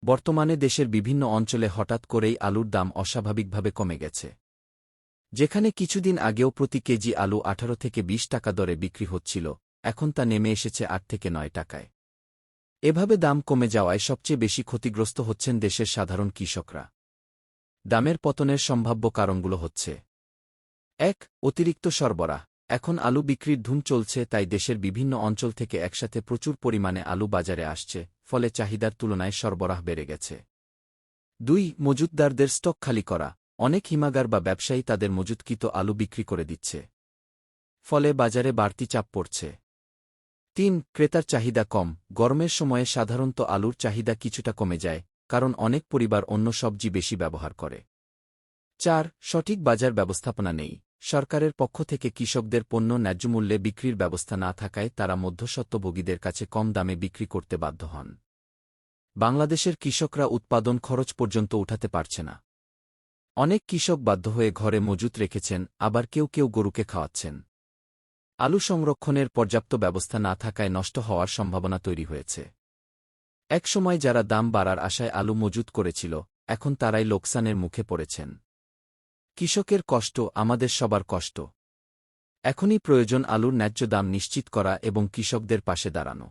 বর্তমানে দেশের বিভিন্ন অঞ্চলে হঠাৎ করেই আলুর দাম অস্বাভাবিকভাবে কমে গেছে। যেখানে কিছুদিন আগেও প্রতি কেজি আলু 18 থেকে 20 টাকা দরে বিক্রি হচ্ছিল, এখন তা নেমে এসেছে 8 থেকে 9 টাকায়। এভাবে দাম কমে যাওয়ায় সবচেয়ে বেশি ক্ষতিগ্রস্ত হচ্ছেন দেশের সাধারণ কৃষকরা। দামের পতনের সম্ভাব্য কারণগুলো হচ্ছে: ১. অতিরিক্ত সরবরাহ। এখন আলু বিক্রির ধুম চলছে, তাই দেশের বিভিন্ন অঞ্চল থেকে একসাথে প্রচুর পরিমাণে আলু বাজারে আসছে, ফলে চাহিদার তুলনায় সরবরাহ বেড়ে গেছে। ২. মজুতদারদের স্টক খালি করা। অনেক হিমাগার বা ব্যবসায়ী তাদের মজুতকৃত আলু বিক্রি করে দিচ্ছে, ফলে বাজারে বাড়তি চাপ পড়ছে। ৩. ক্রেতার চাহিদা কম। গরমের সময়ে সাধারণত আলুর চাহিদা কিছুটা কমে যায়, কারণ অনেক পরিবার অন্য সবজি বেশি ব্যবহার করে। ৪. সঠিক বাজার ব্যবস্থাপনা নেই। সরকারের পক্ষ থেকে কৃষকদের পণ্য ন্যায্যমূল্যে বিক্রির ব্যবস্থা না থাকায় তারা মধ্যস্বত্বভোগীদের কাছে কম দামে বিক্রি করতে বাধ্য হন। বাংলাদেশের কৃষকরা উৎপাদন খরচ পর্যন্ত উঠাতে পারছে না। অনেক কৃষক বাধ্য হয়ে ঘরে মজুত রেখেছেন, আবার কেউ কেউ গরুকে খাওয়াচ্ছেন। আলু সংরক্ষণের পর্যাপ্ত ব্যবস্থা না থাকায় নষ্ট হওয়ার সম্ভাবনা তৈরি হয়েছে। একসময় যারা দাম বাড়ার আশায় আলু মজুত করেছিল, এখন তারাই লোকসানের মুখে পড়েছেন। কৃষকের কষ্ট আমাদের সবার কষ্ট। এখনই প্রয়োজন আলুর ন্যায্য দাম নিশ্চিত করা এবং কৃষকদের পাশে দাঁড়ানো।